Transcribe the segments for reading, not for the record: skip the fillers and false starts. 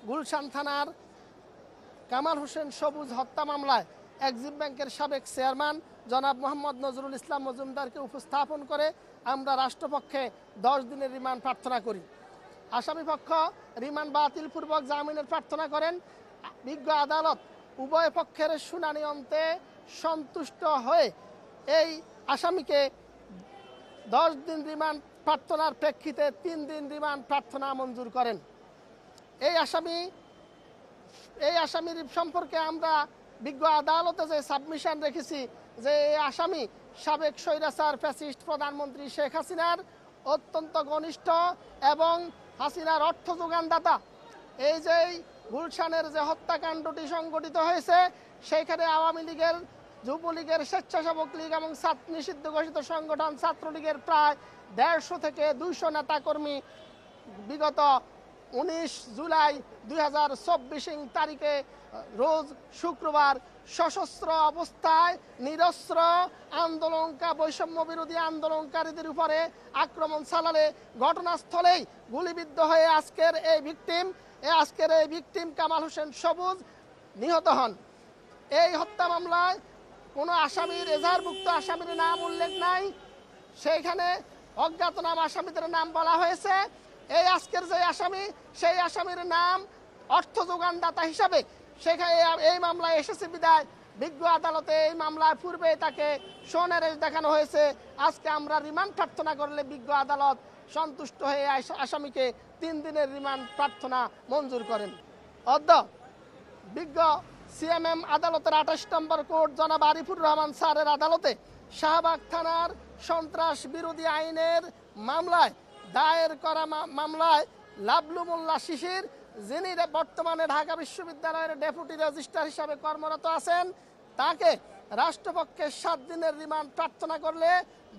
গুলশান থানার কামাল হোসেন সবুজ হত্যা মামলায় এক্সিম ব্যাংকের সাবেক চেয়ারম্যান জনাব মোহাম্মদ নজরুল ইসলাম মজুমদারকে উপস্থাপন করে আমরা রাষ্ট্রপক্ষে 10 দিনের রিমান্ড প্রার্থনা করি। আসামিপক্ষ রিমান্ড বাতিলপূর্বক জামিনের প্রার্থনা করেন। বিজ্ঞ আদালত উভয় পক্ষের শুনানি অন্তে সন্তুষ্ট হয়ে এই আসামিকে 10 দিন রিমান্ড প্রার্থনার প্রেক্ষিতে 3 দিন রিমান্ড প্রার্থনা মঞ্জুর করেন। এই আসামির সম্পর্কে আমরা বিজ্ঞ আদালতে যে সাবমিশন রেখেছি যে এই আসামি সাবেক স্বৈরাচার ফ্যাসিস্ট প্রধানমন্ত্রী শেখ হাসিনার অত্যন্ত ঘনিষ্ঠ এবং হাসিনার অর্থ যোগানদাতা। এই যে গুলশানের যে হত্যাকাণ্ডটি সংঘটিত হয়েছে সেইখানে আওয়ামী লীগের, যুবলীগের, স্বেচ্ছাসেবক লীগ এবং নিষিদ্ধ ঘোষিত সংগঠন ছাত্রলীগের প্রায় 150 থেকে 200 নেতাকর্মী বিগত 19 জুলাই 2024 তারিখে রোজ শুক্রবার সশস্ত্র অবস্থায় নিরস্ত্র বৈষম্য বিরোধী আন্দোলনকারীদের উপরে আক্রমণ চালালে ঘটনাস্থলেই গুলিবিদ্ধ হয়ে আজকের এই ভিকটিম কামাল হোসেন সবুজ নিহত হন। এই হত্যা মামলায় কোনো আসামির এজাহারভুক্ত আসামির নাম উল্লেখ নাই, সেইখানে অজ্ঞাতনামা আসামিদের নাম বলা হয়েছে। এই আজকের যে আসামি সেই আসামির নাম অর্থ যোগানদাতা হিসাবে সেখানে এই মামলায় এসেছে বিদায় বিজ্ঞ আদালতে এই মামলায় পূর্বে তাকে সোনারেজ দেখানো হয়েছে। আজকে আমরা রিমান্ড প্রার্থনা করলে বিজ্ঞ আদালত সন্তুষ্ট হয়ে আসামিকে 3 দিনের রিমান্ড প্রার্থনা মঞ্জুর করেন। অদ্য বিজ্ঞ সিএমএম আদালতের 28 নম্বর কোর্ট জনাব আরিফুর রহমান স্যারের আদালতে শাহবাগ থানার সন্ত্রাস বিরোধী আইনের মামলায় দায়ের করা মামলায় লাবলু মোল্লা শিশির, যিনি বর্তমানে ঢাকা বিশ্ববিদ্যালয়ের ডেপুটি রেজিস্ট্রার হিসাবে কর্মরত আছেন, তাকে রাষ্ট্রপক্ষের 7 দিনের রিমান্ড প্রার্থনা করলে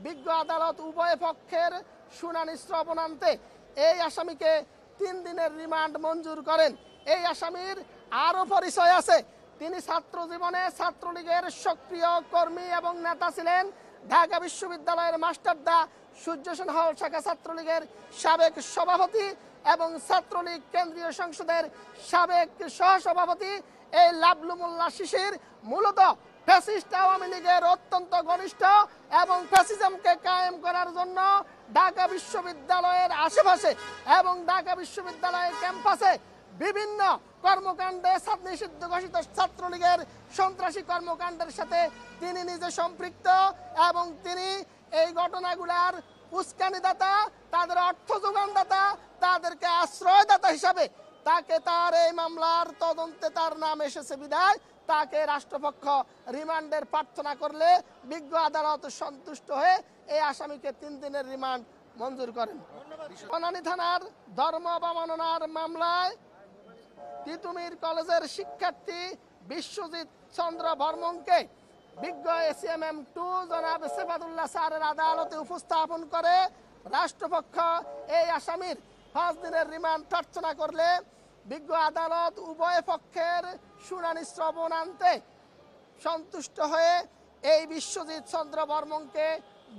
বিজ্ঞ আদালত উভয় পক্ষের শুনানি শ্রবণান্তে এই আসামিকে 3 দিনের রিমান্ড মঞ্জুর করেন। এই আসামির আরও পরিচয় আছে। তিনি ছাত্র জীবনে ছাত্রলীগের সক্রিয় কর্মী এবং নেতা ছিলেন। ঢাকা বিশ্ববিদ্যালয়ের মাস্টারদা সূর্যসেন হল শাখা ছাত্রলীগের সাবেক সভাপতি এবং ছাত্রলীগ কেন্দ্রীয় সংসদের সাবেক সহসভাপতি। এই লাবলু মোল্লা শিশির মূলত ফ্যাসিস্ট আওয়ামী লীগের অত্যন্ত ঘনিষ্ঠ এবং ফ্যাসিজমকে কায়েম করার জন্য ঢাকা বিশ্ববিদ্যালয়ের আশেপাশে এবং ঢাকা বিশ্ববিদ্যালয়ের ক্যাম্পাসে বিভিন্ন কর্মকাণ্ডে নিষিদ্ধ ঘোষিত ছাত্রলীগের সন্ত্রাসী কর্মকাণ্ডের সাথে তিনি নিজে সম্পৃক্ত এবং তিনি এই ঘটনাগুলার উস্কানিদাতা, তাদের অর্থ যোগানদাতা, তাদেরকে আশ্রয়দাতা হিসাবে তাকে তার এই মামলার তদন্তে তার নাম এসেছে বিদায় তাকে রাষ্ট্রপক্ষ রিমান্ডের প্রার্থনা করলে বিজ্ঞ আদালত সন্তুষ্ট হয়ে এই আসামিকে 3 দিনের রিমান্ড মঞ্জুর করেন। বনানী থানার ধর্ম অবমাননার মামলায় তিতুমির কলেজের শিক্ষার্থী বিশ্বজিৎ চন্দ্র বর্মনকে বিজ্ঞ এসিএমএম 2 জনাব সেফাদুল্লাহ স্যারের আদালতে উপস্থাপন করে রাষ্ট্রপক্ষ এই আসামির 5 দিনের রিমান্ড প্রার্থনা করলে বিজ্ঞ আদালত উভয় পক্ষের শুনানি শ্রবণান্তে সন্তুষ্ট হয়ে এই বিশ্বজিৎ চন্দ্র বর্মনকে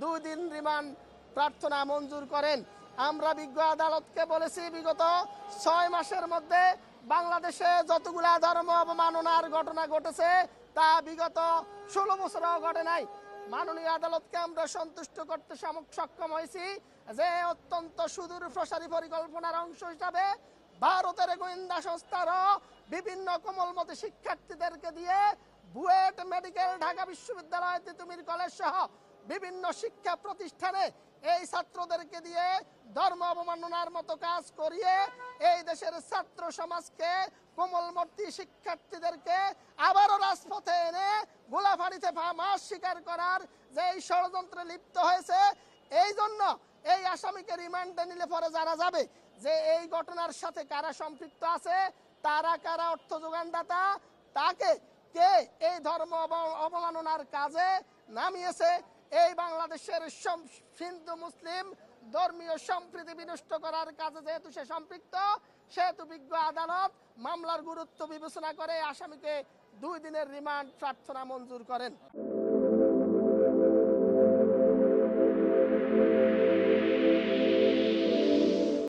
2 দিন রিমান্ড প্রার্থনা মঞ্জুর করেন। আমরা বিজ্ঞ আদালতকে বলেছি বিগত 6 মাসের মধ্যে বাংলাদেশে যতগুলা ধর্ম অবমাননার ঘটনা ঘটেছে তা বিগত 16 বছরও ঘটে নাই। মাননীয় আদালতকে আমরা সন্তুষ্ট করতে সক্ষম হয়েছি যে অত্যন্ত সুদূর প্রসারী পরিকল্পনার অংশ হিসাবে ভারতের গোয়েন্দা সংস্থারও বিভিন্ন কোমলমতি শিক্ষার্থীদেরকে দিয়ে বুয়েট মেডিকেল, ঢাকা বিশ্ববিদ্যালয়, তিতুমির কলেজ সহ বিভিন্ন শিক্ষা প্রতিষ্ঠানে এই ছাত্রদেরকে দিয়ে ধর্ম অবমাননার মতো কাজ করিয়ে এই দেশের ছাত্র সমাজকে, কোমলমতি শিক্ষার্থীদেরকে আবারও রাজপথে এনে গোলাফাড়িতে মাস শিকার করার যে এই ষড়যন্ত্রে লিপ্ত হয়েছে। এই জন্য এই আসামিকে রিমান্ডে নিলে পরে যারা যাবে যে এই ঘটনার সাথে কারা সম্পৃক্ত আছে, তারা কারা অর্থ যোগানদাতা, তাকে কে এই ধর্ম অবমাননার কাজে নামিয়েছে, এই বাংলাদেশের হিন্দু মুসলিম ধর্মীয় সম্প্রীতি বিনষ্ট করার কাজে যেহেতু সে সম্পৃক্ত, সেহেতু বিজ্ঞ আদালত মামলার গুরুত্ব বিবেচনা করে আসামিকে 2 দিনের রিমান্ড প্রার্থনা মঞ্জুর করেন।